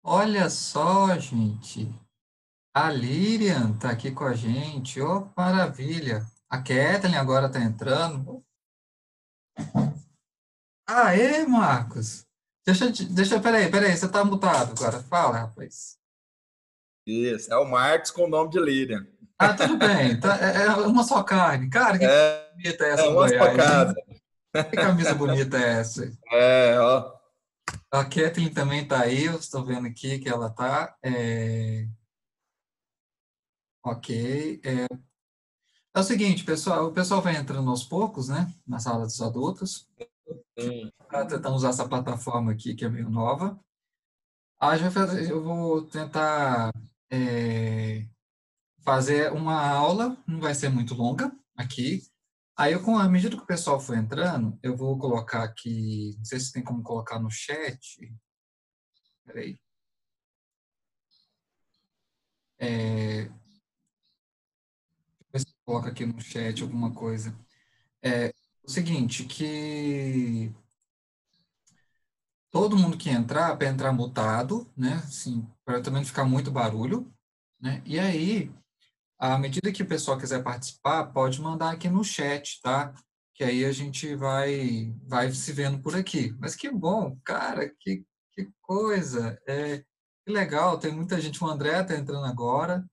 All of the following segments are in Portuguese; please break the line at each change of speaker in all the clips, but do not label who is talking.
Olha só, gente. A Lilian tá aqui com a gente. Oh, maravilha. A Kathleen agora tá entrando. Aê, Marcos. Peraí, você tá mutado agora. Fala, rapaz.
Isso, é o Marcos com o nome de Lilian.
Ah, tudo bem. É uma só carne. Cara, que camisa
É,
bonita é essa
é
do
uma só
Goiás,
casa.
hein? Que camisa bonita é essa?
Ó.
A Kathleen também tá aí. Eu estou vendo aqui que ela tá. Ok. É o seguinte, pessoal. O pessoal vai entrando aos poucos, né? Na sala dos adultos.
Sim.
Tentando usar essa plataforma aqui, que é meio nova. Eu vou tentar fazer uma aula, não vai ser muito longa aqui. Aí, à medida que o pessoal for entrando, eu vou colocar aqui, não sei se tem como colocar no chat. Peraí. É, ver se eu coloco aqui no chat alguma coisa. O seguinte, que todo mundo que entrar, para entrar mutado, né? Assim, para também não ficar muito barulho, né? E aí, à medida que o pessoal quiser participar, pode mandar aqui no chat, tá? Que aí a gente vai se vendo por aqui. Mas que bom, cara, que coisa. Que legal, tem muita gente. O André tá entrando agora.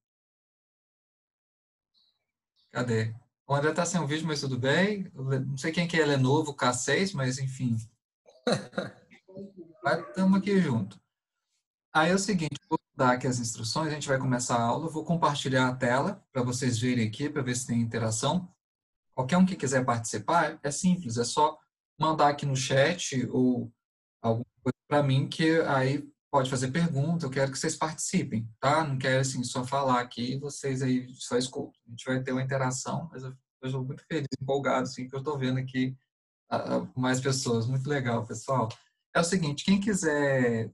Cadê? O André tá sem o vídeo, mas tudo bem. Não sei quem que é, ele é novo, K6, mas enfim, estamos aqui junto. Aí é o seguinte, vou dar aqui as instruções, a gente vai começar a aula, eu vou compartilhar a tela para vocês verem aqui, para ver se tem interação. Qualquer um que quiser participar, é simples, é só mandar aqui no chat ou alguma coisa para mim que aí pode fazer pergunta, eu quero que vocês participem, tá? Não quero assim só falar aqui e vocês aí só escutam. A gente vai ter uma interação, mas eu estou muito feliz, empolgado assim que eu estou vendo aqui mais pessoas. Muito legal, pessoal. É o seguinte, quem quiser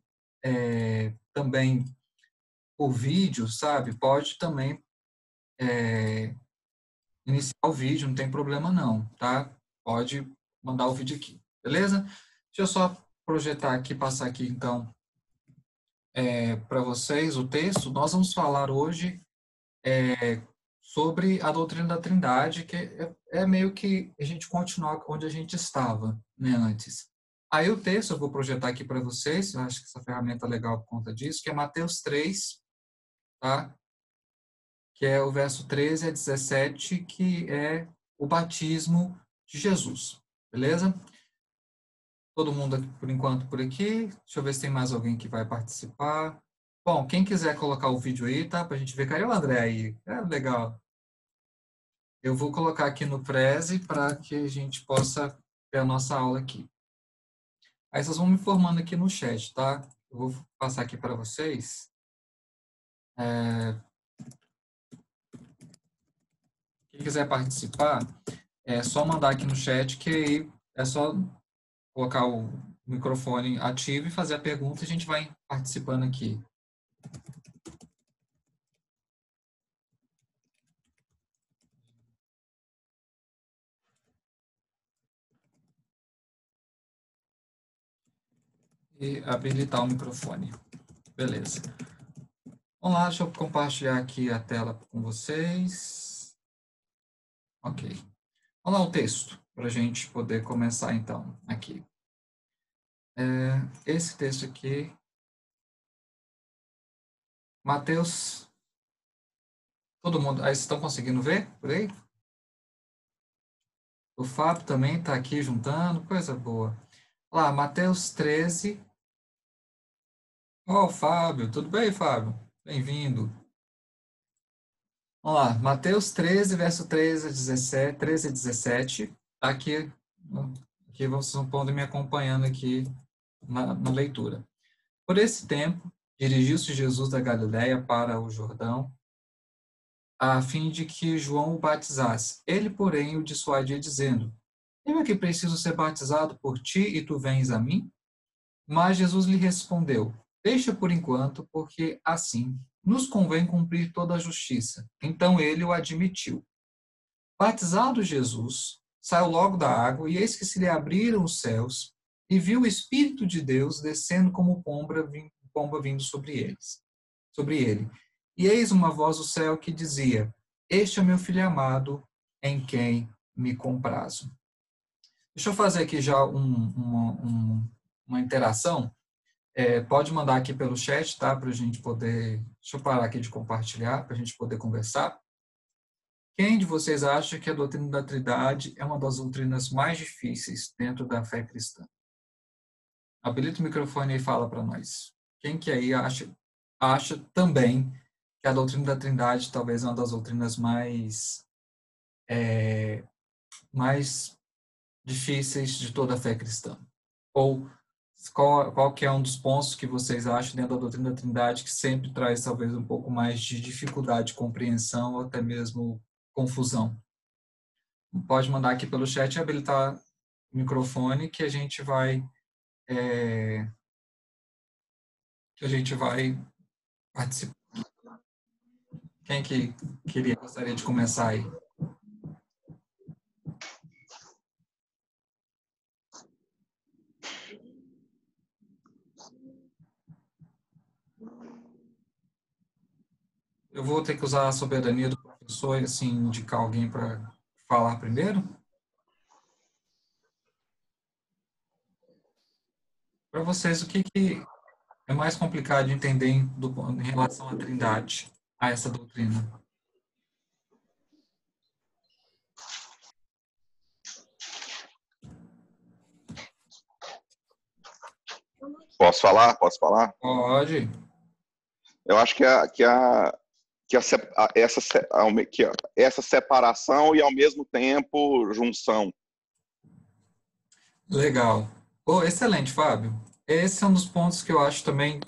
também por vídeo, sabe, pode também iniciar o vídeo, não tem problema não, tá? Pode mandar o vídeo aqui, beleza? Deixa eu só projetar aqui, passar aqui então para vocês o texto. Nós vamos falar hoje sobre a doutrina da Trindade, que é meio que a gente continuar onde a gente estava, né, antes. Aí o texto eu vou projetar aqui para vocês, eu acho que essa ferramenta é legal por conta disso, que é Mateus 3, tá? Que é o verso 13 a 17, que é o batismo de Jesus, beleza? Todo mundo, aqui, por enquanto, por aqui. Deixa eu ver se tem mais alguém que vai participar. Bom, quem quiser colocar o vídeo aí, tá? Pra gente ver. Cadê o André aí? É legal. Eu vou colocar aqui no Prezi para que a gente possa ter a nossa aula aqui. Aí vocês vão me informando aqui no chat, tá? Eu vou passar aqui para vocês. Quem quiser participar, é só mandar aqui no chat que aí é só colocar o microfone ativo e fazer a pergunta e a gente vai participando aqui. E habilitar o microfone. Beleza. Vamos lá, deixa eu compartilhar aqui a tela com vocês. Ok. Vamos lá o texto, para a gente poder começar então aqui. Esse texto aqui, Mateus, todo mundo, aí vocês estão conseguindo ver por aí? O Fábio também está aqui juntando, coisa boa. Lá, Mateus 13. Ó, Fábio, tudo bem, Fábio? Bem-vindo. Vamos lá, Mateus 13, verso 13 a 17, 13 a 17. Tá aqui vocês vão poder me acompanhando aqui na leitura. Por esse tempo, dirigiu-se Jesus da Galiléia para o Jordão, a fim de que João o batizasse. Ele, porém, o dissuadia, dizendo: Eu é que preciso ser batizado por ti e tu vens a mim? Mas Jesus lhe respondeu: Deixa por enquanto, porque assim nos convém cumprir toda a justiça. Então ele o admitiu. Batizado Jesus, saiu logo da água, e eis que se lhe abriram os céus, e viu o Espírito de Deus descendo como pomba vindo sobre ele. E eis uma voz do céu que dizia: Este é o meu filho amado, em quem me comprazo. Deixa eu fazer aqui já uma interação. Pode mandar aqui pelo chat, tá? Para a gente poder. Deixa eu parar aqui de compartilhar, para a gente poder conversar. Quem de vocês acha que a doutrina da Trindade é uma das doutrinas mais difíceis dentro da fé cristã? Habilita o microfone e fala para nós. Quem que aí acha também que a doutrina da Trindade talvez é uma das doutrinas mais difíceis de toda a fé cristã? Ou qual que é um dos pontos que vocês acham dentro da doutrina da Trindade que sempre traz talvez um pouco mais de dificuldade de compreensão ou até mesmo confusão? Pode mandar aqui pelo chat e habilitar o microfone que a gente vai participar. Quem que gostaria de começar aí? Eu vou ter que usar a soberania do professor e assim indicar alguém para falar primeiro? Para vocês, o que é mais complicado de entender em relação à Trindade, a essa doutrina?
Posso falar? Posso falar?
Pode.
Eu acho que essa separação e, ao mesmo tempo, junção.
Legal. Excelente, Fábio. Esse é um dos pontos que eu acho também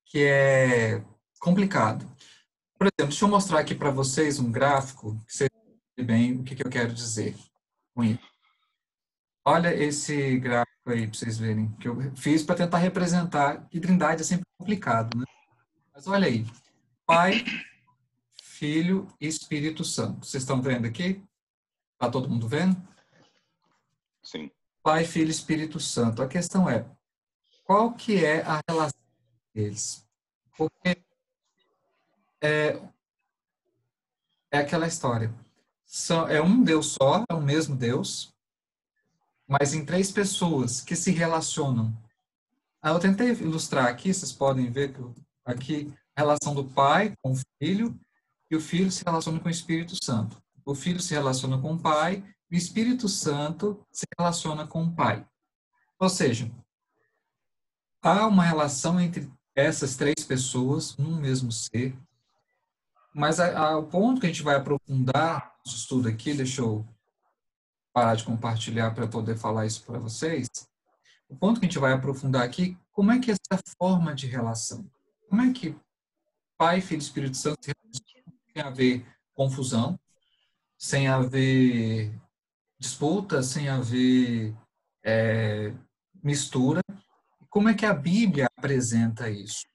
que é complicado. Por exemplo, deixa eu mostrar aqui para vocês um gráfico que vocês entendem bem o que eu quero dizer com isso. Olha esse gráfico aí para vocês verem, que eu fiz para tentar representar que Trindade é sempre complicado, né? Mas olha aí, Pai, Filho e Espírito Santo. Vocês estão vendo aqui? Está todo mundo vendo?
Sim.
Pai, Filho e Espírito Santo. A questão é, qual que é a relação deles? Porque é aquela história. É um Deus só, é o mesmo Deus, mas em três pessoas que se relacionam. Eu tentei ilustrar aqui, vocês podem ver que aqui a relação do Pai com o Filho, e o Filho se relaciona com o Espírito Santo. O Filho se relaciona com o Pai, e o Espírito Santo se relaciona com o Pai. Ou seja, há uma relação entre essas três pessoas num mesmo ser, mas o ponto que a gente vai aprofundar no estudo aqui, deixa eu parar de compartilhar para poder falar isso para vocês. O ponto que a gente vai aprofundar aqui, como é que é essa forma de relação? Como é que Pai, Filho e Espírito Santo se relacionam sem haver confusão, sem haver disputa, sem haver mistura? Como é que a Bíblia apresenta isso?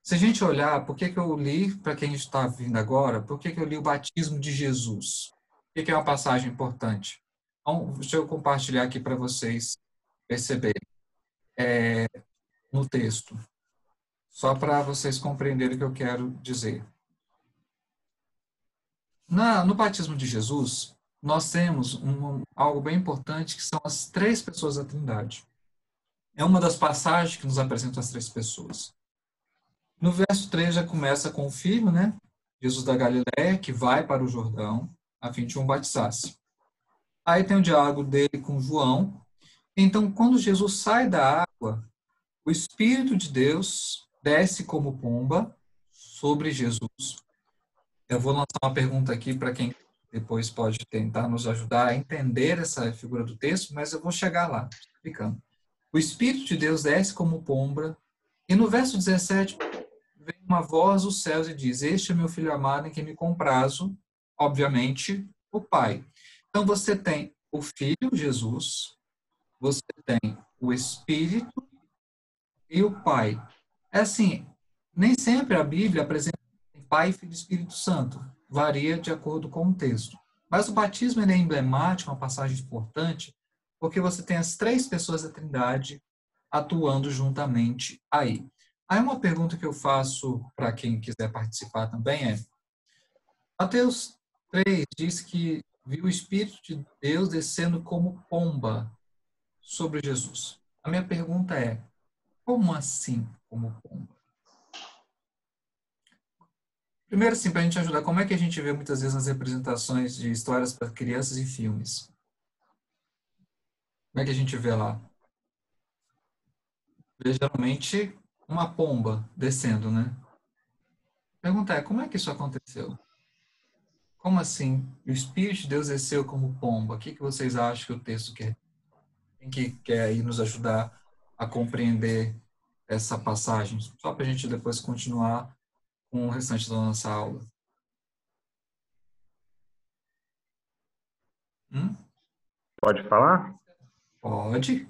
Se a gente olhar, por que eu li, para quem está vindo agora, por que eu li o batismo de Jesus? Por que é uma passagem importante? Então, deixa eu compartilhar aqui para vocês perceberem no texto, só para vocês compreenderem o que eu quero dizer. No batismo de Jesus, nós temos algo bem importante, que são as três pessoas da Trindade. É uma das passagens que nos apresenta as três pessoas. No verso 3 já começa com o filho, né? Jesus da Galiléia, que vai para o Jordão, a fim de João batizar-se. Aí tem o diálogo dele com João. Então, quando Jesus sai da água, o Espírito de Deus desce como pomba sobre Jesus. Eu vou lançar uma pergunta aqui para quem depois pode tentar nos ajudar a entender essa figura do texto, mas eu vou chegar lá, explicando. O Espírito de Deus desce como pomba, e no verso 17 vem uma voz dos céus e diz: Este é meu filho amado em quem me comprazo, obviamente, o Pai. Então você tem o Filho, Jesus, você tem o Espírito e o Pai. É assim, nem sempre a Bíblia apresenta Pai, Filho e Espírito Santo. Varia de acordo com o texto. Mas o batismo é emblemático, uma passagem importante, porque você tem as três pessoas da Trindade atuando juntamente aí. Aí uma pergunta que eu faço para quem quiser participar também é: Mateus 3 diz que viu o Espírito de Deus descendo como pomba sobre Jesus. A minha pergunta é: como assim como pomba? Primeiro, assim, para a gente ajudar, como é que a gente vê muitas vezes nas representações de histórias para crianças e filmes? Como é que a gente vê lá? Vê geralmente uma pomba descendo, né? A pergunta é: como é que isso aconteceu? Como assim? O Espírito de Deus desceu como pomba. O que que vocês acham que o texto quer? Quem que quer aí nos ajudar a compreender essa passagem? Só para a gente depois continuar com o restante da nossa aula. Hum?
Pode falar?
Pode?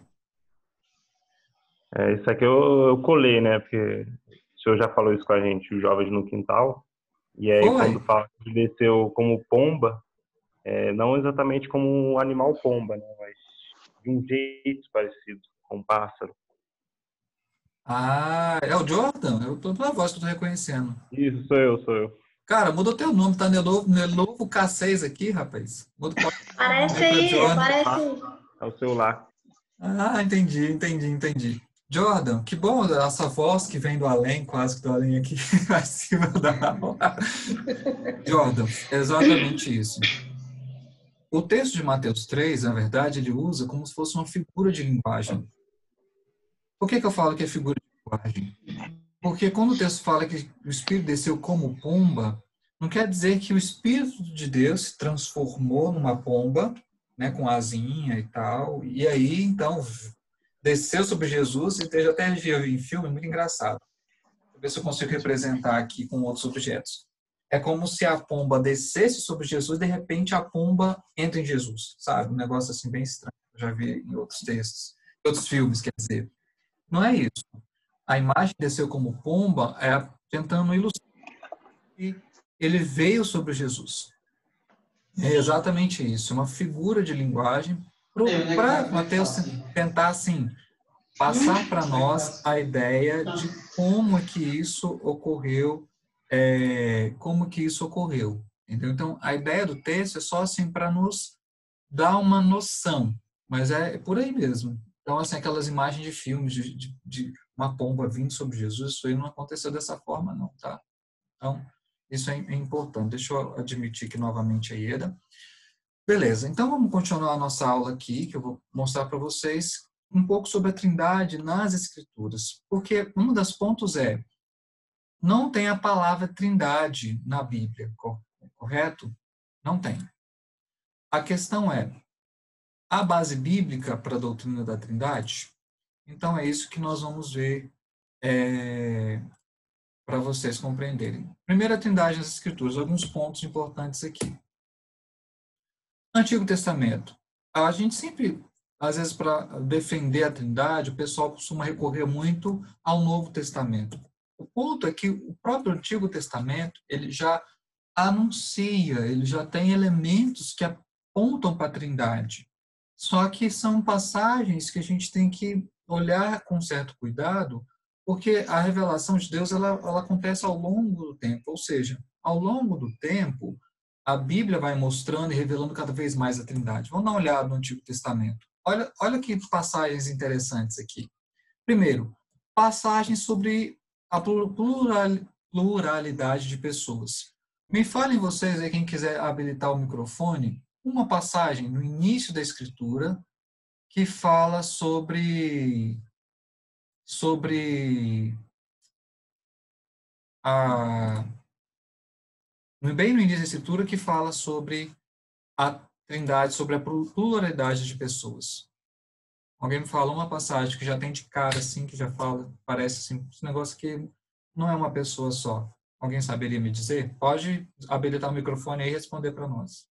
Isso aqui eu colei, né? Porque o senhor já falou isso com a gente, os jovens no quintal. E aí, quando
Foi?
fala que desceu como pomba, não exatamente como um animal pomba, né? Mas de um jeito parecido com um pássaro.
Ah, é o Jordan? Eu tô pela voz que eu tô reconhecendo.
Isso, sou eu.
Cara, muda o teu nome, tá Lenovo K6 aqui, rapaz. Muda o
Parece
para
aí,
Jordan.
parece.
É o celular.
Ah, entendi. Jordan, que bom essa voz que vem do além, quase que do além aqui, acima da aula. Jordan, é exatamente isso. O texto de Mateus 3, na verdade, ele usa como se fosse uma figura de linguagem. Por que que eu falo que é figura de linguagem? Porque quando o texto fala que o Espírito desceu como pomba, não quer dizer que o Espírito de Deus se transformou numa pomba, né, com asinha e tal, e aí, então, desceu sobre Jesus, e eu até vi em filme, muito engraçado. Vou ver se eu consigo representar aqui com outros objetos. É como se a pomba descesse sobre Jesus e, de repente, a pomba entra em Jesus, sabe? Um negócio assim bem estranho. Eu já vi em outros textos, em outros filmes, quer dizer. Não é isso. A imagem desceu como pomba é tentando ilustrar que ele veio sobre Jesus. É exatamente isso, uma figura de linguagem para Mateus tentar, assim, passar para nós a ideia de como que isso ocorreu, como que isso ocorreu. Entendeu? Então, a ideia do texto é só assim para nos dar uma noção, mas é por aí mesmo. Então, assim, aquelas imagens de filmes de uma pomba vindo sobre Jesus, isso aí não aconteceu dessa forma, não, tá? Então, isso é importante. Deixa eu admitir aqui novamente a Ieda. Beleza, então vamos continuar a nossa aula aqui, que eu vou mostrar para vocês um pouco sobre a Trindade nas Escrituras. Porque um dos pontos é, não tem a palavra Trindade na Bíblia, correto? Não tem. A questão é, a base bíblica para a doutrina da Trindade? Então é isso que nós vamos ver para vocês compreenderem. Primeira Trindade nas Escrituras, alguns pontos importantes aqui. Antigo Testamento. A gente sempre, às vezes, para defender a Trindade, o pessoal costuma recorrer muito ao Novo Testamento. O ponto é que o próprio Antigo Testamento, ele já anuncia, ele já tem elementos que apontam para a Trindade. Só que são passagens que a gente tem que olhar com certo cuidado, porque a revelação de Deus ela acontece ao longo do tempo, ou seja, ao longo do tempo, a Bíblia vai mostrando e revelando cada vez mais a Trindade. Vamos dar uma olhada no Antigo Testamento. Olha que passagens interessantes aqui. Primeiro, passagens sobre a pluralidade de pessoas. Me falem vocês aí, quem quiser habilitar o microfone, uma passagem no início da Escritura que fala sobre a bem no início da Escritura que fala sobre a Trindade, sobre a pluralidade de pessoas. Alguém me fala uma passagem que já tem de cara assim, que já fala, parece assim, esse negócio que não é uma pessoa só. Alguém saberia me dizer? Pode habilitar o microfone aí e responder para nós.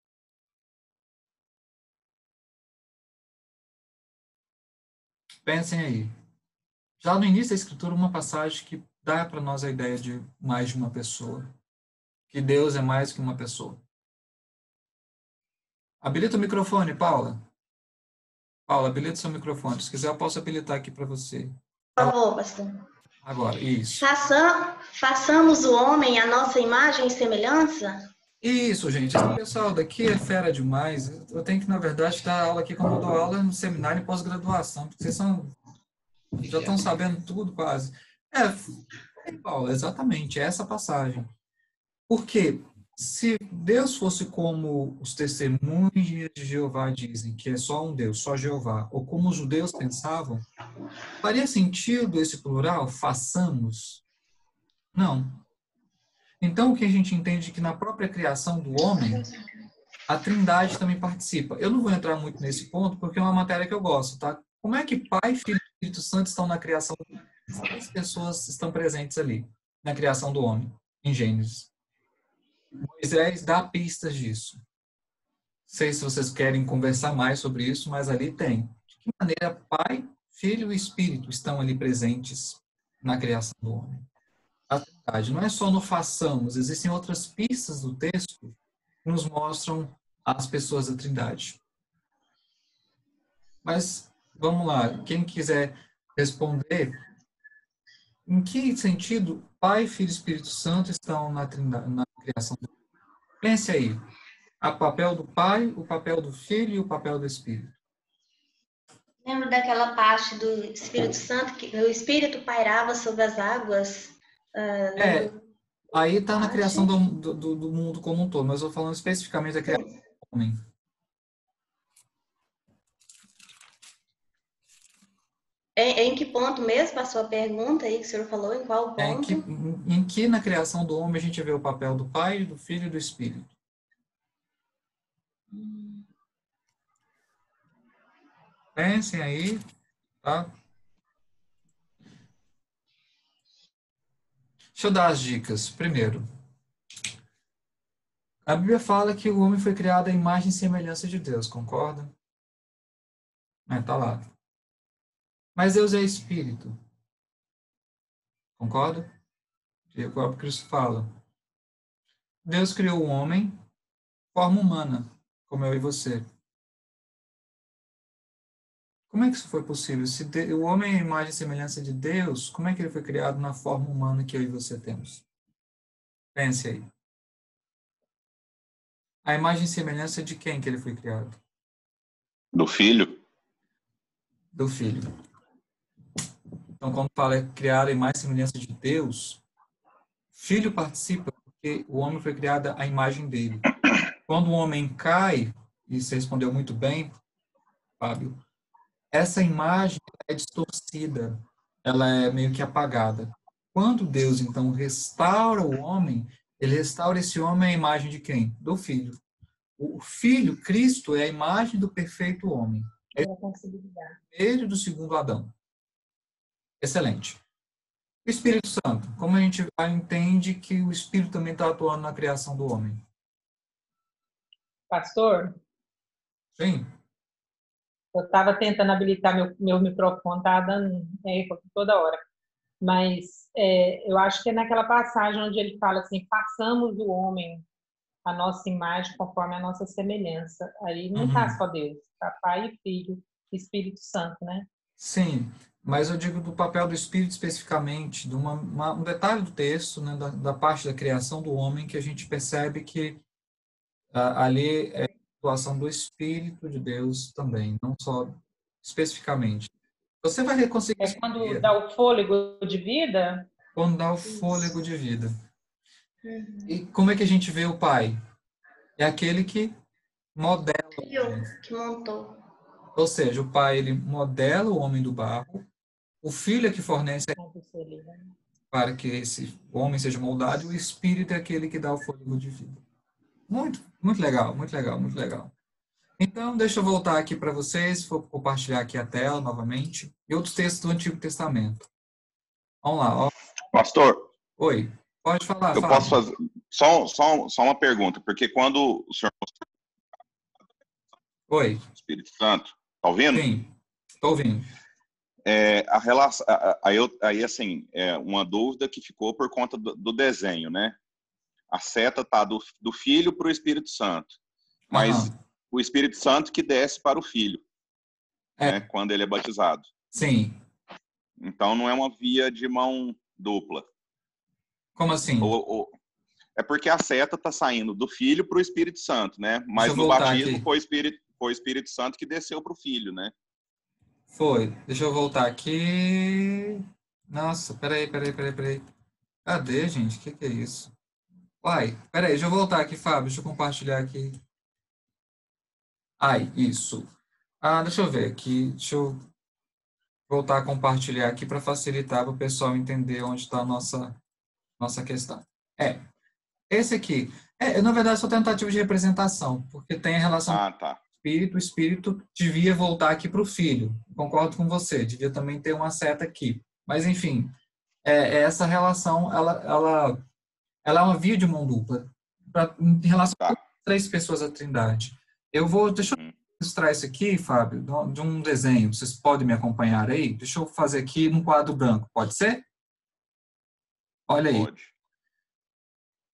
Pensem aí. Já no início da Escritura, uma passagem que dá para nós a ideia de mais de uma pessoa. Que Deus é mais que uma pessoa. Habilita o microfone, Paula. Paula, habilita o seu microfone. Se quiser, eu posso habilitar aqui para você.
Por favor, pastor.
Agora, isso.
Façamos o homem à nossa imagem e semelhança?
Isso, gente. Esse pessoal daqui é fera demais. Eu tenho que, na verdade, dar aula aqui como eu dou aula no seminário e pós-graduação, porque vocês já estão sabendo tudo quase. Paulo, exatamente, é essa passagem. Porque se Deus fosse como os testemunhos de Jeová dizem, que é só um Deus, só Jeová, ou como os judeus pensavam, faria sentido esse plural, façamos? Não. Então, o que a gente entende é que na própria criação do homem, a Trindade também participa. Eu não vou entrar muito nesse ponto, porque é uma matéria que eu gosto, tá? Como é que Pai, Filho e Espírito Santo estão na criação? As pessoas estão presentes ali, na criação do homem, em Gênesis. Moisés dá pistas disso. Não sei se vocês querem conversar mais sobre isso, mas ali tem. De que maneira Pai, Filho e Espírito estão ali presentes na criação do homem? A Trindade não é só no façamos, existem outras pistas do texto que nos mostram as pessoas da Trindade. Mas, vamos lá, quem quiser responder, em que sentido Pai, Filho e Espírito Santo estão na Trindade, na criação do homem? Pense aí. O papel do Pai, o papel do Filho e o papel do Espírito.
Lembro daquela parte do Espírito Santo, que o Espírito pairava sobre as águas?
Aí está na criação do mundo como um todo, mas eu estou falando especificamente da criação do homem.
Em que ponto mesmo a sua pergunta aí que o senhor falou? Em qual ponto?
Em que na criação do homem a gente vê o papel do Pai, do Filho e do Espírito? Pensem aí, tá? Deixa eu dar as dicas. Primeiro, a Bíblia fala que o homem foi criado à imagem e semelhança de Deus, concorda? Tá lá. Mas Deus é Espírito. Concorda? E o próprio Cristo fala. Deus criou o homem de forma humana, como eu e você. Como é que isso foi possível? Se o homem é a imagem e semelhança de Deus, como é que ele foi criado na forma humana que eu e você temos? Pense aí. A imagem e semelhança de quem que ele foi criado?
Do filho?
Do Filho. Então, quando fala criar a imagem e semelhança de Deus, Filho participa porque o homem foi criado à imagem dele. Quando o homem cai, e você respondeu muito bem, Fábio, essa imagem é distorcida, ela é meio que apagada. Quando Deus, então, restaura o homem, ele restaura esse homem à imagem de quem? Do Filho. O Filho, Cristo, é a imagem do perfeito homem. É o primeiro do segundo Adão. Excelente. O Espírito Santo, como a gente entende que o Espírito também está atuando na criação do homem?
Pastor?
Sim.
Eu estava tentando habilitar meu microfone, estava dando erro toda hora. Mas eu acho que é naquela passagem onde ele fala assim, façamos o homem a nossa imagem conforme a nossa semelhança. Aí não está só Deus, está Pai e Filho e Espírito Santo, né?
Sim, mas eu digo do papel do Espírito especificamente, de um detalhe do texto, né, da parte da criação do homem, que a gente percebe que ali é a atuação do Espírito de Deus também, não só especificamente. Você vai conseguir...
É quando dá o fôlego de vida?
Quando dá o fôlego de vida. E como é que a gente vê o Pai? É aquele que modela.
Que montou.
Ou seja, o Pai, ele modela o homem do barro, o Filho é que fornece para que esse homem seja moldado, e o Espírito é aquele que dá o fôlego de vida. Muito, muito legal, muito legal, muito legal. Então, deixa eu voltar aqui para vocês, vou compartilhar aqui a tela novamente, e outros textos do Antigo Testamento. Vamos lá. Ó.
Pastor.
Oi, pode falar.
Eu posso fazer só uma pergunta, porque quando o senhor...
Oi.
Espírito Santo, tá ouvindo?
Sim, estou ouvindo.
A relação, aí assim, uma dúvida que ficou por conta do desenho, né? A seta tá do filho para o Espírito Santo, mas o Espírito Santo que desce para o filho, né? Quando ele é batizado.
Sim.
Então não é uma via de mão dupla.
Como assim?
É porque a seta está saindo do Filho para o Espírito Santo, né? Mas no batismo foi o Espírito Santo que desceu para o Filho, né?
Foi. Deixa eu voltar aqui. Nossa, peraí. Cadê, gente? O que é isso? Uai, peraí, deixa eu voltar aqui, Fábio. Deixa eu compartilhar aqui. Ai, isso. Deixa eu ver aqui. Deixa eu voltar a compartilhar aqui para facilitar para o pessoal entender onde está a nossa questão. Esse aqui. Na verdade, só tentativa de representação, porque tem a relação
Tá.
o espírito devia voltar aqui para o filho. Concordo com você, devia também ter uma seta aqui. Mas, enfim, essa relação, ela é uma via de mão dupla em relação a três pessoas da Trindade. Deixa eu ilustrar isso aqui, Fábio, de um desenho. Vocês podem me acompanhar aí? Deixa eu fazer aqui num quadro branco, pode ser? Olha aí.
Pode.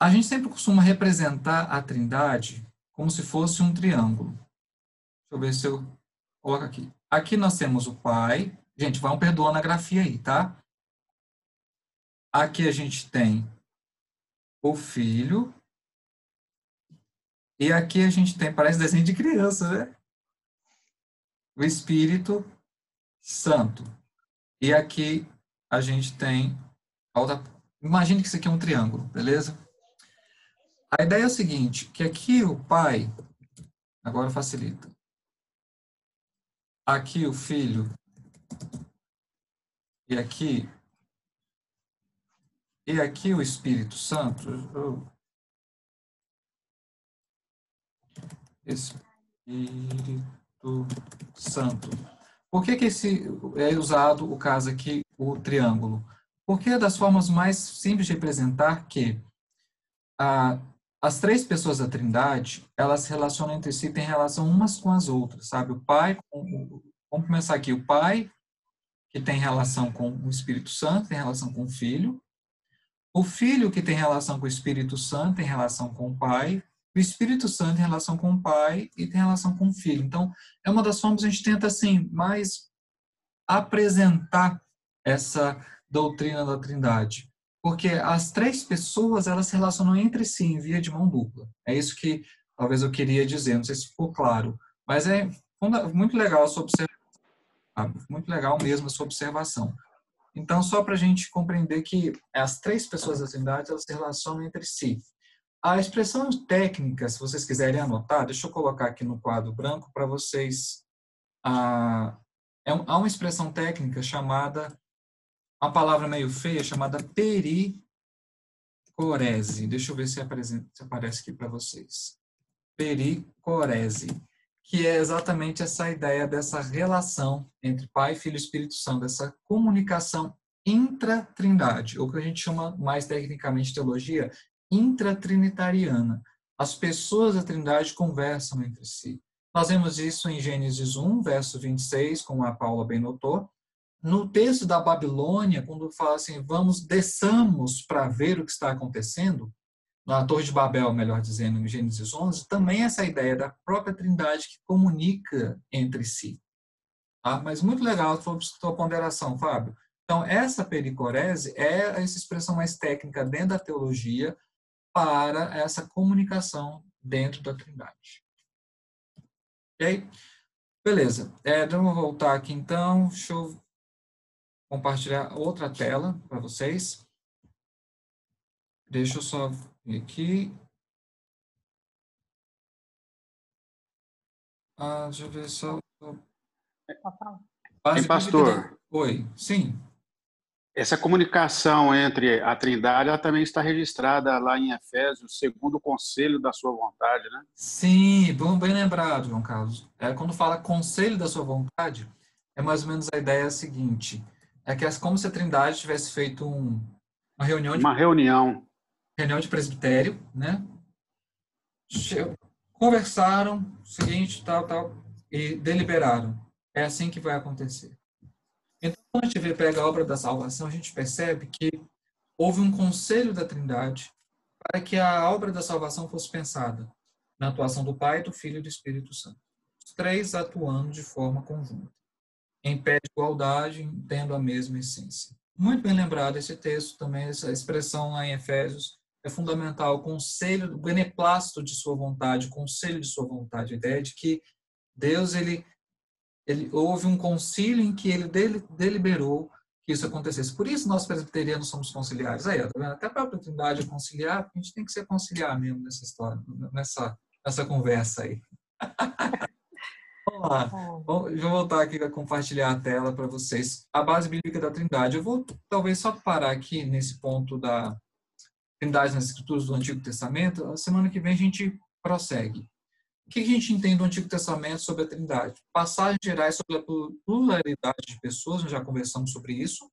A gente sempre costuma representar a Trindade como se fosse um triângulo. Deixa eu ver se eu coloco aqui. Aqui nós temos o Pai. Gente, vão perdoando a grafia aí, tá? Aqui a gente tem o Filho. E aqui a gente tem, parece desenho de criança, né? O Espírito Santo. E aqui a gente tem a outra. Imagine que isso aqui é um triângulo, beleza? A ideia é o seguinte, que aqui o Pai, agora facilita. Aqui o Filho, e aqui o Espírito Santo. Espírito Santo. Por que esse é usado o caso aqui, o triângulo? Porque é das formas mais simples de representar que as três pessoas da Trindade, elas se relacionam entre si, têm relação umas com as outras, sabe? O Pai, vamos começar aqui, o Pai, que tem relação com o Espírito Santo, tem relação com o Filho. O Filho, que tem relação com o Espírito Santo, tem relação com o Pai. O Espírito Santo tem relação com o Pai e tem relação com o Filho. Então, é uma das formas que a gente tenta, assim, mais apresentar essa doutrina da Trindade. Porque as três pessoas, elas se relacionam entre si em via de mão dupla. É isso que talvez eu queria dizer, não sei se ficou claro. Mas é muito legal a sua observação. Muito legal mesmo a sua observação. Então, só para a gente compreender que as três pessoas da Trindade, elas se relacionam entre si. A expressão técnica, se vocês quiserem anotar, deixa eu colocar aqui no quadro branco para vocês. Há uma expressão técnica chamada, uma palavra meio feia, chamada pericorese. Deixa eu ver se aparece aqui para vocês. Pericorese, que é exatamente essa ideia dessa relação entre Pai, Filho e Espírito Santo, dessa comunicação intra-trindade, ou que a gente chama mais tecnicamente de teologia, intratrinitariana. As pessoas da Trindade conversam entre si. Nós vemos isso em Gênesis 1, verso 26, como a Paula bem notou. No texto da Babilônia, quando fala assim, desçamos para ver o que está acontecendo, na Torre de Babel, melhor dizendo, em Gênesis 11, também essa ideia da própria Trindade que comunica entre si. Tá? Mas muito legal a sua ponderação, Fábio. Então, essa pericorese é essa expressão mais técnica dentro da teologia para essa comunicação dentro da Trindade. Ok? Beleza. Vamos voltar aqui, então. Deixa eu compartilhar outra tela para vocês. Deixa eu só vir aqui. Deixa eu ver só.
Pastor.
Oi, sim.
Essa comunicação entre a Trindade, ela também está registrada lá em Efésios, segundo o conselho da sua vontade, né?
Sim, bem lembrado, João Carlos. Quando fala conselho da sua vontade, é mais ou menos a ideia seguinte, que é como se a Trindade tivesse feito uma reunião de presbitério, né? Conversaram, seguinte, tal, e deliberaram. É assim que vai acontecer. Então, quando a gente pega a obra da salvação, a gente percebe que houve um conselho da Trindade para que a obra da salvação fosse pensada na atuação do Pai, do Filho e do Espírito Santo. Os três atuando de forma conjunta. em pé de igualdade, tendo a mesma essência. Muito bem lembrado esse texto também, essa expressão lá em Efésios é fundamental, o conselho, o beneplácito de sua vontade, o conselho de sua vontade, a ideia de que Deus, ele houve um concílio em que ele deliberou que isso acontecesse. Por isso nós presbiterianos somos conciliares. Aí, tá vendo? Até a própria Trindade é conciliar, a gente tem que ser conciliar mesmo nessa história, nessa conversa aí. Vamos lá. Vou voltar aqui a compartilhar a tela para vocês. A base bíblica da Trindade. Eu vou talvez só parar aqui nesse ponto da Trindade nas Escrituras do Antigo Testamento. A semana que vem a gente prossegue. O que a gente entende do Antigo Testamento sobre a Trindade? Passagens gerais sobre a pluralidade de pessoas, nós já conversamos sobre isso.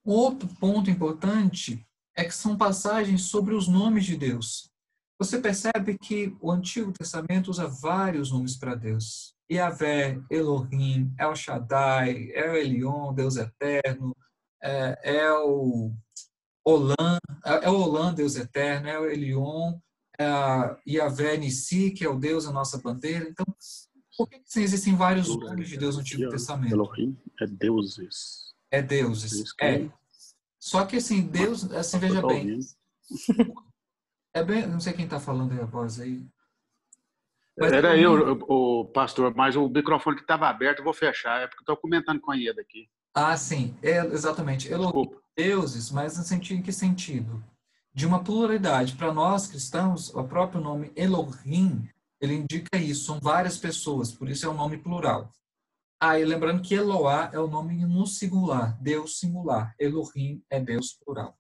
Um outro ponto importante é que são passagens sobre os nomes de Deus. Você percebe que o Antigo Testamento usa vários nomes para Deus. Yahvé, Elohim, El Shaddai, El Elyon, Deus Eterno, El Olam, Deus Eterno, El Elyon, Yahvé Nissi, que é o Deus, a nossa bandeira. Então, por que existem vários nomes de Deus no Antigo Testamento?
Elohim é deuses.
É deuses. Só que assim, Deus, assim, veja bem. Não sei quem está falando aí a voz aí.
Mas era eu, o pastor, mas o microfone que estava aberto eu vou fechar, é porque estou comentando com a Ieda aqui.
Ah, sim, exatamente. Elohim, deuses, mas no sentido, em que sentido? De uma pluralidade. Para nós cristãos, o próprio nome Elohim, ele indica isso, são várias pessoas, por isso é um nome plural. E lembrando que Eloá é o nome no singular, Deus singular. Elohim é Deus plural.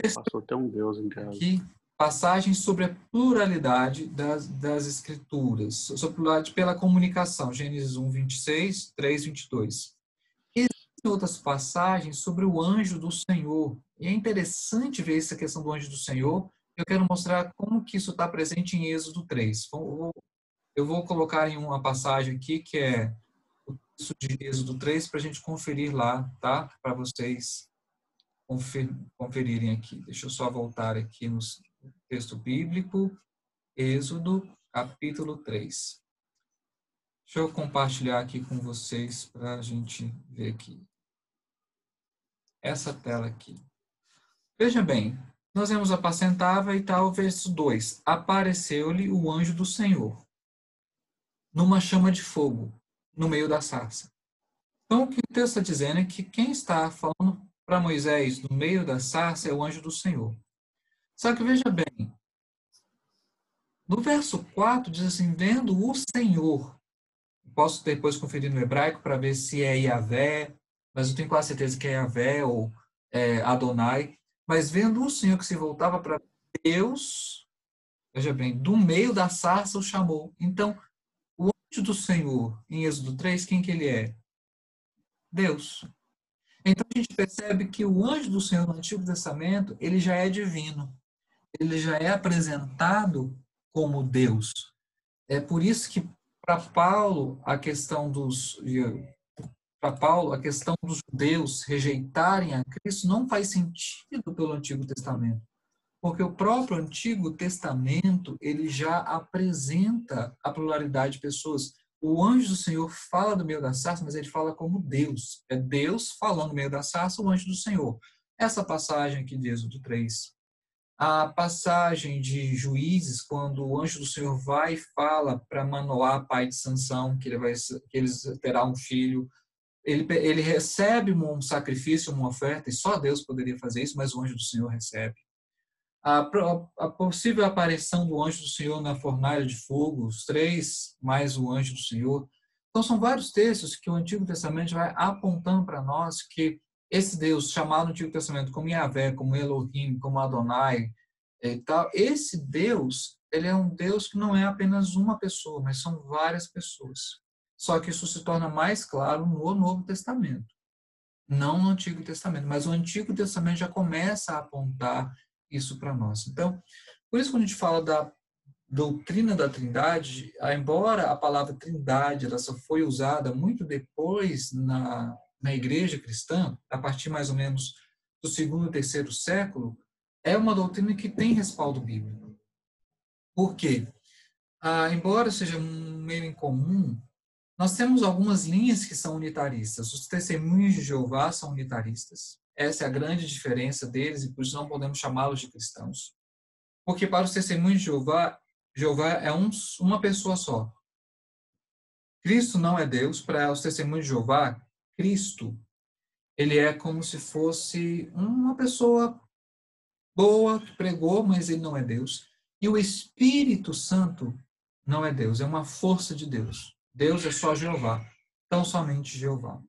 Pastor, tem um Deus em casa.
Aqui, passagens sobre a pluralidade das Escrituras, sobre a pluralidade pela comunicação, Gênesis 1, 26, 3, 22. Existem outras passagens sobre o anjo do Senhor, e é interessante ver essa questão do anjo do Senhor. Eu quero mostrar como que isso está presente em Êxodo 3. Eu vou colocar em uma passagem aqui, que é o texto de Êxodo 3, para a gente conferir lá, tá? Para vocês conferirem aqui. Deixa eu só voltar aqui no texto bíblico, Êxodo, capítulo 3. Deixa eu compartilhar aqui com vocês para a gente ver aqui. Essa tela aqui. Veja bem, nós vemos apacentava e tal, verso 2. Apareceu-lhe o anjo do Senhor, numa chama de fogo, no meio da sarça. Então, o que o texto está dizendo é que quem está falando para Moisés no meio da sarça é o anjo do Senhor. Só que veja bem, no verso 4 diz assim, vendo o Senhor. Posso depois conferir no hebraico para ver se é Yahvé, mas eu tenho quase certeza que é Yahvé ou Adonai. Mas vendo o Senhor que se voltava para Deus, veja bem, do meio da sarça o chamou. Então, o anjo do Senhor, em Êxodo 3, quem que ele é? Deus. Então, a gente percebe que o anjo do Senhor no Antigo Testamento, ele já é divino. Ele já é apresentado como Deus. É por isso que, para Paulo, a questão dos judeus rejeitarem a Cristo não faz sentido pelo Antigo Testamento. Porque o próprio Antigo Testamento, ele já apresenta a pluralidade de pessoas. O anjo do Senhor fala do meio da sarça, mas ele fala como Deus. É Deus falando no meio da sarça, o anjo do Senhor. Essa passagem aqui de Êxodo 3. A passagem de Juízes, quando o anjo do Senhor vai e fala para Manoá, pai de Sansão, que eles terão um filho. Ele recebe um sacrifício, uma oferta, e só Deus poderia fazer isso, mas o anjo do Senhor recebe. A possível aparição do anjo do Senhor na fornalha de fogo, os 3 mais o anjo do Senhor. Então, são vários textos que o Antigo Testamento vai apontando para nós que esse Deus, chamado no Antigo Testamento como Yahvé, como Elohim, como Adonai, e tal, esse Deus, ele é um Deus que não é apenas uma pessoa, mas são várias pessoas. Só que isso se torna mais claro no Novo Testamento, não no Antigo Testamento, mas o Antigo Testamento já começa a apontar isso para nós. Então, por isso quando a gente fala da doutrina da Trindade, embora a palavra Trindade ela só foi usada muito depois na igreja cristã, a partir mais ou menos do 2º e 3º século, é uma doutrina que tem respaldo bíblico. Por quê? Embora seja meio incomum, Nós temos algumas linhas que são unitaristas. Os testemunhos de Jeová são unitaristas. Essa é a grande diferença deles e por isso não podemos chamá-los de cristãos. Porque para os testemunhos de Jeová, Jeová é uma pessoa só. Cristo não é Deus. Para os testemunhos de Jeová, Cristo, ele é como se fosse uma pessoa boa que pregou, mas ele não é Deus. E o Espírito Santo não é Deus, é uma força de Deus. Deus é só Jeová, tão somente Jeová.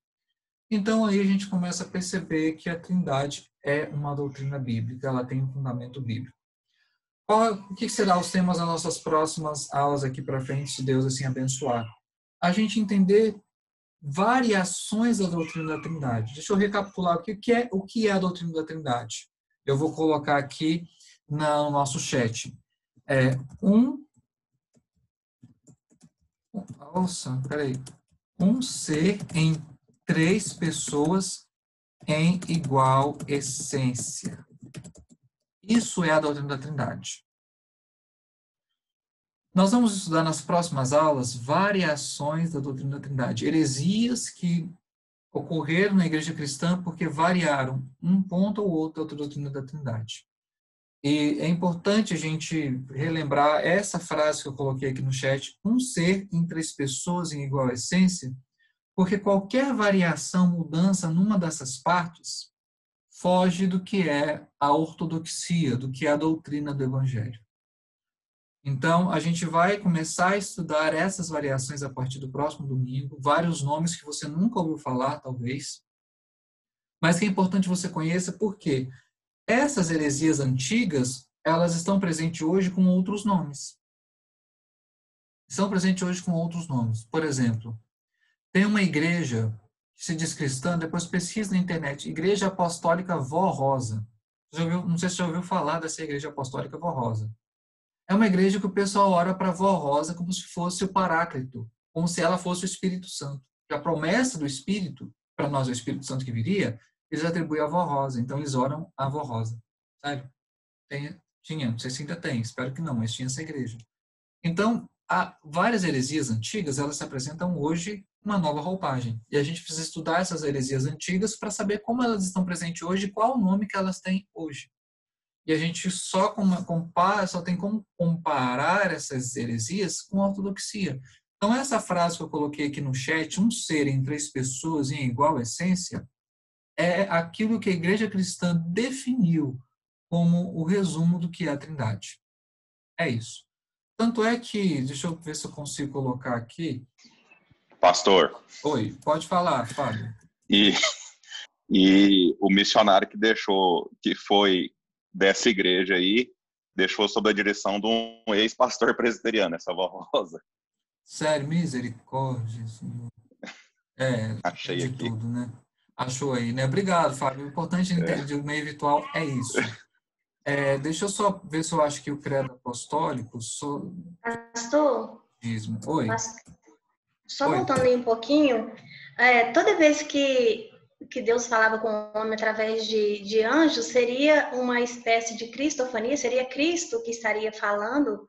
Então aí a gente começa a perceber que a Trindade é uma doutrina bíblica, ela tem um fundamento bíblico. O que serão os temas das nossas próximas aulas aqui para frente, se Deus assim abençoar? A gente entender variações da doutrina da Trindade. Deixa eu recapitular o que é a doutrina da Trindade. Eu vou colocar aqui no nosso chat. Um ser em 3 pessoas em igual essência. Isso é a doutrina da Trindade. Nós vamos estudar nas próximas aulas variações da doutrina da Trindade, heresias que ocorreram na igreja cristã porque variaram um ponto ou outro da doutrina da Trindade. E é importante a gente relembrar essa frase que eu coloquei aqui no chat, um ser em 3 pessoas em igual essência, porque qualquer variação, mudança numa dessas partes foge do que é a ortodoxia, do que é a doutrina do Evangelho. Então, a gente vai começar a estudar essas variações a partir do próximo domingo, vários nomes que você nunca ouviu falar, talvez, mas que é importante você conheça porque essas heresias antigas, elas estão presentes hoje com outros nomes. Estão presentes hoje com outros nomes. Por exemplo, tem uma igreja que se diz cristã, depois pesquisa na internet, Igreja Apostólica Vó Rosa. Não sei se você já ouviu falar dessa Igreja Apostólica Vó Rosa. É uma igreja que o pessoal ora para a Vó Rosa como se fosse o Paráclito, como se ela fosse o Espírito Santo. E a promessa do Espírito, para nós o Espírito Santo que viria, eles atribuem à Vó Rosa. Então eles oram à Vó Rosa. Sério? Tinha, não sei se ainda tem, espero que não, mas tinha essa igreja. Então, há várias heresias antigas, elas se apresentam hoje uma nova roupagem. E a gente precisa estudar essas heresias antigas para saber como elas estão presentes hoje e qual o nome que elas têm hoje. E a gente só tem como comparar essas heresias com a ortodoxia. Então, essa frase que eu coloquei aqui no chat, um ser em 3 pessoas em igual essência, é aquilo que a igreja cristã definiu como o resumo do que é a Trindade. É isso. Tanto é que, deixa eu ver se eu consigo colocar aqui.
Pastor.
Oi, pode falar, Fábio.
E o missionário que foi dessa igreja aí, deixou sob a direção de um ex-pastor presbiteriano, essa Vó Rosa.
Sério, misericórdia, Senhor.
Achei aqui.
Tudo, né? Achou aí, né? Obrigado, Fábio. O importante do meio virtual é isso. Deixa eu só ver se eu acho que o credo apostólico...
Pastor?
Oi.
Só voltando aí um pouquinho, toda vez que Deus falava com o homem através de anjos, seria uma espécie de cristofania? Seria Cristo que estaria falando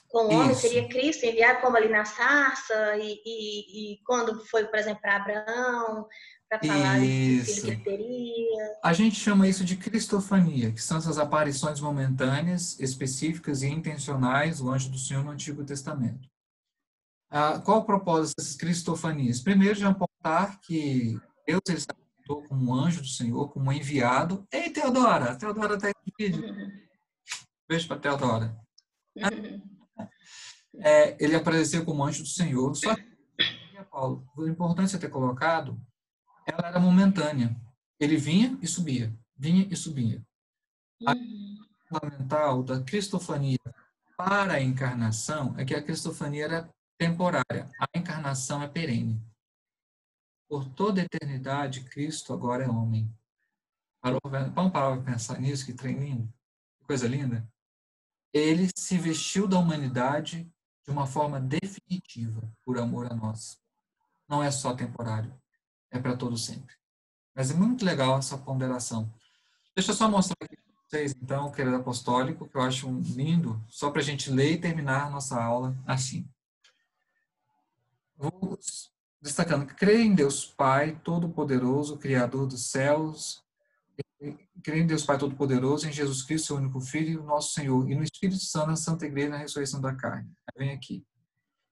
com o homem?
Isso.
Seria Cristo enviado como ali na sarça e quando foi, por exemplo, para Abraão, para falar do filho que ele teria?
A gente chama isso de cristofania, que são essas aparições momentâneas, específicas e intencionais do anjo do Senhor no Antigo Testamento. Qual o propósito dessas cristofanias? Primeiro, de apontar que Deus ele se apresentou como um anjo do Senhor, como um enviado. Ei, Teodora! A Teodora está aqui. Beijo para a Teodora. Ele apareceu como anjo do Senhor. Só que, Paulo, o importante é ter colocado, ela era momentânea. Ele vinha e subia. Vinha e subia. A fundamental da cristofania para a encarnação é que a cristofania era temporária. A encarnação é perene. Por toda a eternidade, Cristo agora é homem. Vamos parar para pensar nisso? Que trem lindo. Que coisa linda. Ele se vestiu da humanidade de uma forma definitiva, por amor a nós. Não é só temporário. É para todo sempre. Mas é muito legal essa ponderação. Deixa eu só mostrar aqui para vocês, então, o credo apostólico, que eu acho lindo, só para a gente ler e terminar a nossa aula assim. destacando, creio em Deus Pai Todo-Poderoso, Criador dos céus, creio em Deus Pai Todo-Poderoso, em Jesus Cristo, seu único Filho, nosso Senhor, e no Espírito Santo, na Santa Igreja, na ressurreição da carne. Vem aqui.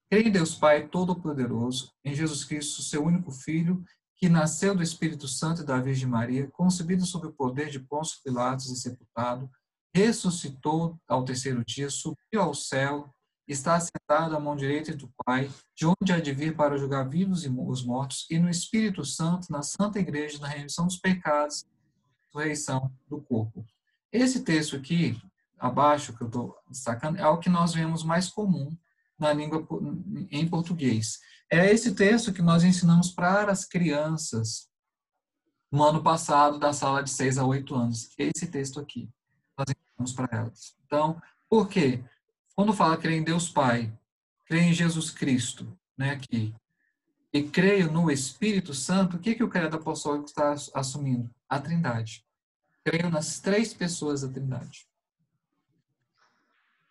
Creio em Deus Pai Todo-Poderoso, em Jesus Cristo, seu único Filho, que nasceu do Espírito Santo e da Virgem Maria, concebido sob o poder de Pôncio Pilatos e sepultado, ressuscitou ao terceiro dia, subiu ao céu, está assentado à mão direita do Pai, de onde há de vir para julgar vivos e os mortos, e no Espírito Santo, na Santa Igreja, na remissão dos pecados, ressurreição do corpo. Esse texto aqui, abaixo, que eu estou destacando, é o que nós vemos mais comum na língua em português. É esse texto que nós ensinamos para as crianças no ano passado, da sala de 6 a 8 anos. Esse texto aqui, nós ensinamos para elas. Então, por quê? Quando fala creio em Deus Pai, creio em Jesus Cristo, né, aqui, e creio no Espírito Santo, o que o credo apostólico está assumindo? A Trindade. Creio nas 3 pessoas da Trindade.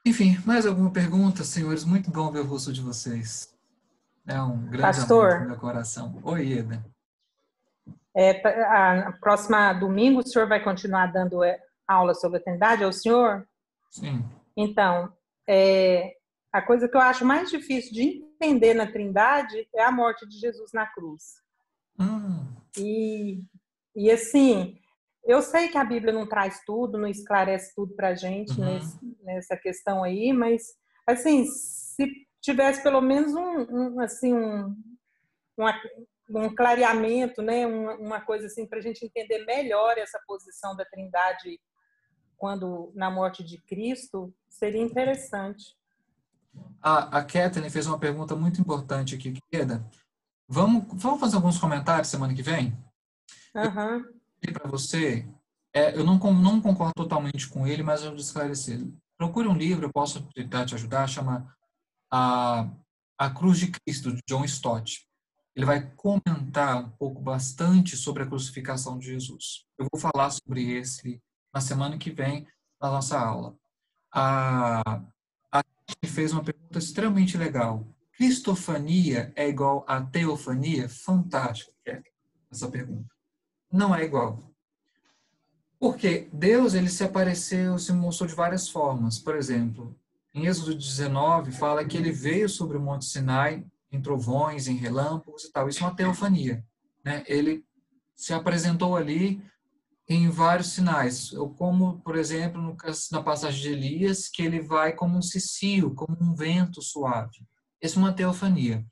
Enfim, mais alguma pergunta, senhores? Muito bom ver o rosto de vocês. É um grande amor no meu coração. Oi, Eda.
A próxima domingo, o senhor vai continuar dando aula sobre a Trindade ao senhor?
Sim.
Então, a coisa que eu acho mais difícil de entender na Trindade é a morte de Jesus na cruz. E assim, eu sei que a Bíblia não traz tudo, não esclarece tudo para a gente nessa questão aí, mas, assim, se tivesse pelo menos um clareamento, né? Uma coisa assim para a gente entender melhor essa posição da Trindade quando na morte de Cristo, seria interessante.
A Kathleen fez uma pergunta muito importante aqui, querida. Vamos fazer alguns comentários semana que vem? Para você, eu não concordo totalmente com ele, mas eu vou esclarecer. Procure um livro, eu posso tentar te ajudar, chama A Cruz de Cristo, de John Stott. Ele vai comentar bastante sobre a crucificação de Jesus. Eu vou falar sobre esse na semana que vem, na nossa aula. A gente fez uma pergunta extremamente legal. Cristofania é igual a teofania? Fantástica, essa pergunta. Não é igual. Porque Deus, ele se apareceu, se mostrou de várias formas. Por exemplo, em Êxodo 19, fala que ele veio sobre o Monte Sinai em trovões, em relâmpagos e tal. Isso é uma teofania, né? Ele se apresentou ali em vários sinais, como, por exemplo, na passagem de Elias, que ele vai como um cicio, como um vento suave. Essa é uma teofania.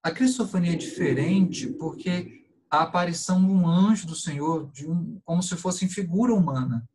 A cristofania é diferente porque a aparição de um anjo do Senhor, como se fosse em figura humana.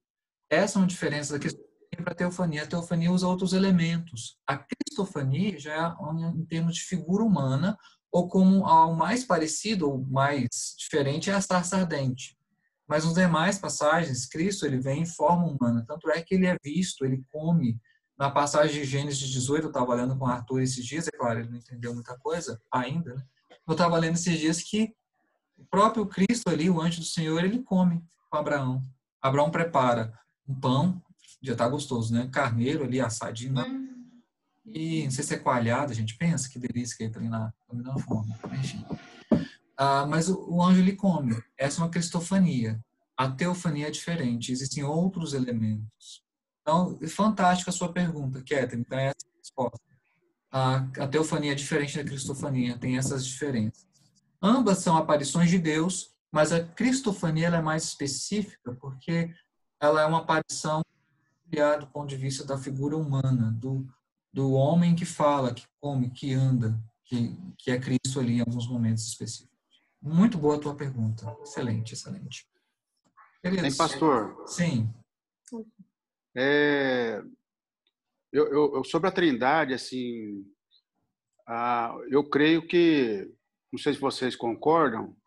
Essa é uma diferença da cristofania para a teofania. A teofania usa outros elementos. A cristofania já é em termos de figura humana, ou como ao mais parecido, ou mais diferente, é a sarça ardente. Mas nas demais passagens, Cristo ele vem em forma humana. Tanto é que ele é visto, ele come. Na passagem de Gênesis 18, eu estava lendo com o Arthur esses dias, é claro, ele não entendeu muita coisa ainda, né? Eu estava lendo esses dias que o próprio Cristo ali, o anjo do Senhor, ele come com Abraão. Abraão prepara um pão, já está gostoso, né? Carneiro ali, assadinho, né? E não sei se é coalhada, a gente pensa, que delícia que ele está ali na fome. Enfim. Mas o anjo ele come. Essa é uma cristofania. A teofania é diferente. Existem outros elementos. Então, é fantástica a sua pergunta, Kathleen. Então, essa é a resposta. A teofania é diferente da cristofania. Tem essas diferenças. Ambas são aparições de Deus, mas a cristofania ela é mais específica porque ela é uma aparição do ponto de vista da figura humana, do homem que fala, que come, que anda, que é Cristo ali em alguns momentos específicos. Muito boa a tua pergunta. Excelente, excelente.
Tem, pastor?
Sim.
Sobre a Trindade, assim, eu creio que, não sei se vocês concordam,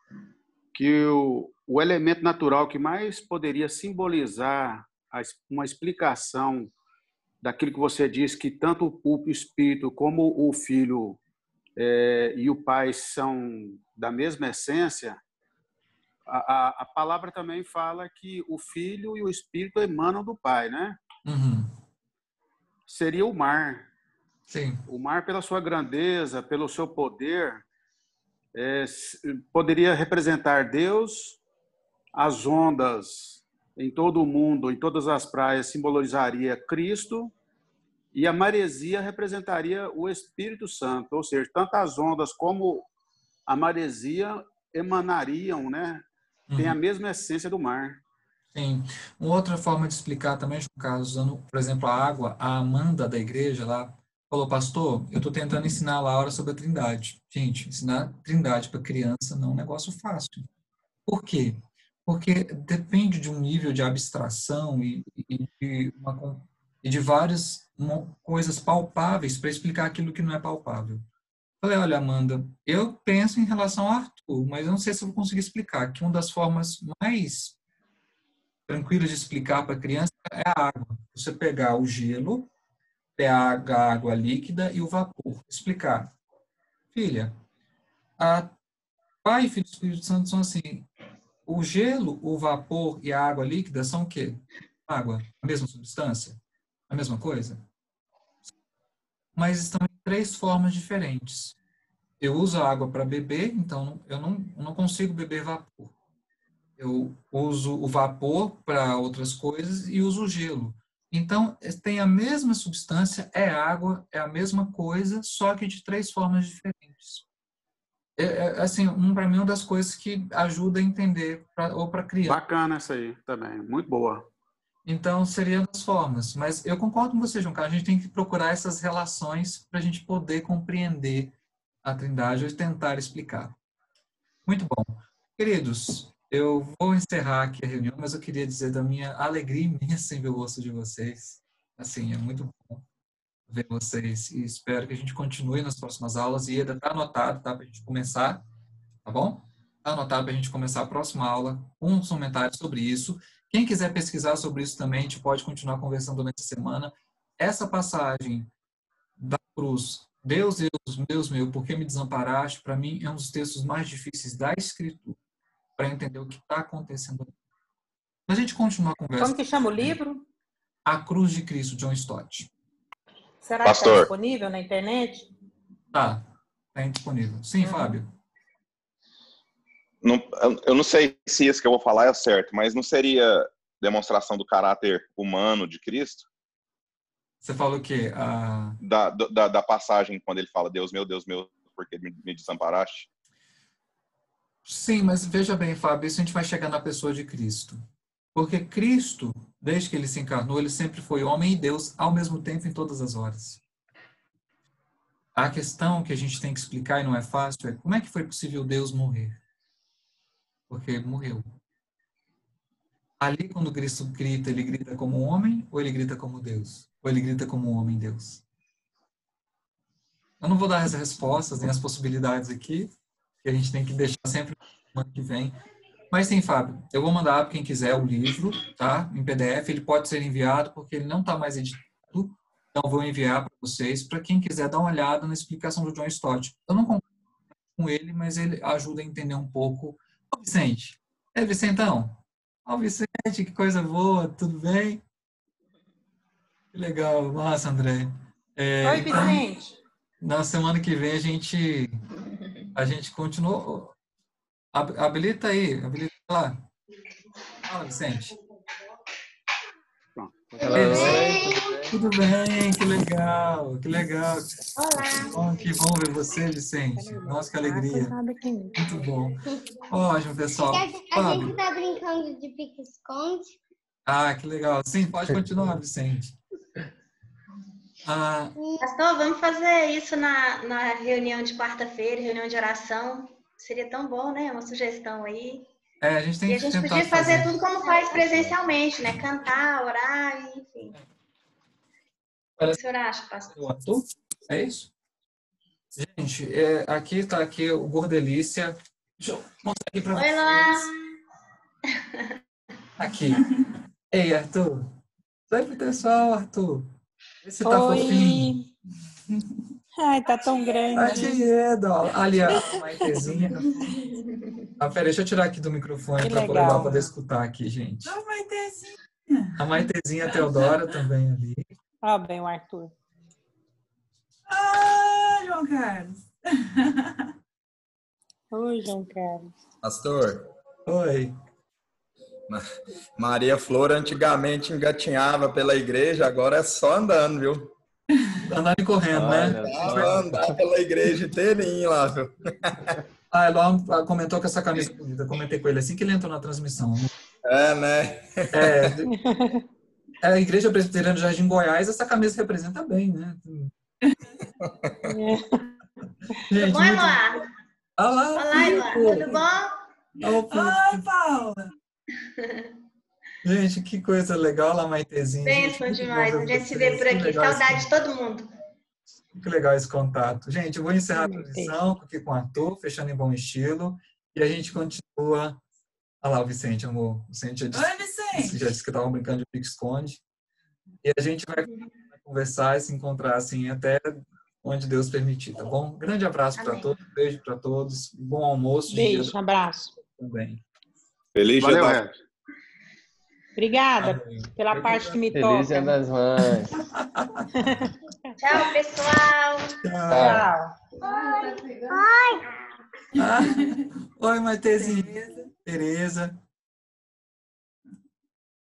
que o elemento natural que mais poderia simbolizar uma explicação daquilo que você disse, que tanto o Espírito como o Filho e o Pai são da mesma essência, a palavra também fala que o Filho e o Espírito emanam do Pai, né? Seria o mar.
Sim.
O mar, pela sua grandeza, pelo seu poder, poderia representar Deus, as ondas em todo o mundo, em todas as praias, simbolizaria Cristo, e a maresia representaria o Espírito Santo, ou seja, tanto as ondas como a maresia emanariam, né? Tem a mesma essência do mar.
Sim. Uma outra forma de explicar também, João Carlos, usando, por exemplo, a água, a Amanda da igreja lá falou, pastor, eu estou tentando ensinar a Laura sobre a Trindade. Gente, ensinar a Trindade para criança não é um negócio fácil. Por quê? Porque depende de um nível de abstração e de várias coisas palpáveis para explicar aquilo que não é palpável. Falei, olha, Amanda, eu penso em relação ao Arthur, mas eu não sei se eu vou conseguir explicar, que uma das formas mais tranquilas de explicar para a criança é a água. Você pegar o gelo, pegar a água líquida e o vapor. Explicar. Filha, a Pai, Filho e Espírito Santo são assim. O gelo, o vapor e a água líquida são o quê? Água. A mesma substância? A mesma coisa? Mas estão em 3 formas diferentes. Eu uso a água para beber, então eu não consigo beber vapor. Eu uso o vapor para outras coisas e uso o gelo. Então, tem a mesma substância, é água, é a mesma coisa, só que de 3 formas diferentes. Assim, para mim, uma das coisas que ajuda a entender, ou para criança.
Bacana essa aí também, muito boa.
Então, seriam as formas. Mas eu concordo com você, João Carlos, a gente tem que procurar essas relações para a gente poder compreender a Trindade ou tentar explicar. Muito bom. Queridos, eu vou encerrar aqui a reunião, mas eu queria dizer da minha alegria imensa em ver o rosto de vocês. Assim, é muito bom ver vocês e espero que a gente continue nas próximas aulas e ainda está anotado, tá, para a gente começar, tá bom? Está anotado para a gente começar a próxima aula, uns comentários sobre isso. Quem quiser pesquisar sobre isso também, a gente pode continuar conversando nessa semana. Essa passagem da cruz, Deus, Deus meu, por que me desamparaste? Para mim, é um dos textos mais difíceis da Escritura, para entender o que está acontecendo. Mas a gente continua a conversa.
Como que chama o livro?
A Cruz de Cristo, John Stott.
Será que está disponível na internet?
Tá disponível. Sim, Fábio.
Não, eu não sei se isso que eu vou falar é certo, mas não seria demonstração do caráter humano de Cristo?
Você falou o quê?
Da passagem, quando ele fala, Deus meu, por que me desamparaste?
Sim, mas veja bem, Fábio, isso a gente vai chegar na pessoa de Cristo. Porque Cristo, desde que ele se encarnou, ele sempre foi homem e Deus ao mesmo tempo em todas as horas. A questão que a gente tem que explicar, e não é fácil, é como é que foi possível Deus morrer? Porque ele morreu. Ali, quando Cristo grita, ele grita como homem ou ele grita como Deus? Ou ele grita como homem Deus? Eu não vou dar as respostas nem as possibilidades aqui, que a gente tem que deixar sempre no ano que vem. Mas sim, Fábio, eu vou mandar para quem quiser o livro, tá? Em PDF, ele pode ser enviado porque ele não está mais editado. Então, vou enviar para vocês, para quem quiser dar uma olhada na explicação do John Stott. Eu não concordo com ele, mas ele ajuda a entender um pouco. Ô, Vicente. Vicentão? Ó, Vicente, que coisa boa, tudo bem? Que legal, massa, André.
Oi, Vicente.
Então, na semana que vem a gente continua. Habilita aí, habilita lá. Fala, Vicente. Tudo bem, que legal, que legal.
Olá.
Que bom ver você, Vicente. Nossa, que alegria. Muito bom. Ótimo, pessoal.
A gente tá brincando de pique-esconde.
Ah, que legal. Sim, pode continuar, Vicente.
Pastor, vamos fazer isso na reunião de quarta-feira, reunião de oração. Seria tão bom, né? Uma sugestão aí.
A gente tem
e a gente podia fazer tudo como faz presencialmente, né? Cantar, orar, enfim. O que o senhor acha, pastor?
O Arthur? É isso? Gente, aqui está aqui o Gordelícia. Deixa eu mostrar aqui para vocês.
Oi, lá.
Aqui. Ei, Arthur. Sai pro pessoal, Arthur. Vê se tá fofinho.
Ai, tá tão grande.
Ali a Maitezinha. Peraí, deixa eu tirar aqui do microfone para poder escutar aqui, gente.
A Maitezinha.
A Maitezinha, a Teodora também ali.
Ó, bem o Arthur.
João Carlos. Oi, João Carlos.
Pastor,
Oi.
Maria Flor antigamente engatinhava pela igreja, agora é só andando, viu?
Andando e correndo, né?
Olha
Dá
só.
pra andar pela igreja inteirinha lá, viu?
Ah, Eloy comentou que essa camisa é bonita. Eu comentei com ele assim que ele entrou na transmissão.
É, né?
A Igreja Presbiteriana do Jardim Goiás, essa camisa representa bem, né?
Tudo bom, Eloá?
Olá,
Olá, Eloá. Tudo bom?
Oi, Paula. Gente, que coisa legal lá, Maitezinha.
Bênção demais. A gente se vê por aqui. Saudade de todo mundo.
Que legal esse contato. Gente, eu vou encerrar a transmissão aqui com o Arthur, fechando em bom estilo. E a gente continua. Olha lá o Vicente, amor. O Vicente já disse que estavam brincando de pique-esconde. E a gente vai conversar e se encontrar assim até onde Deus permitir, tá bom? Grande abraço para todos, beijo para todos, bom almoço.
Beijo, abraço.
Também.
Feliz
Valeu,
dia
Ed.
Obrigada pela parte que me
Feliz Dia
toca.
das Mães.
Tchau, pessoal.
Tchau.
Oi.
Oi, Maitezinha. Tereza.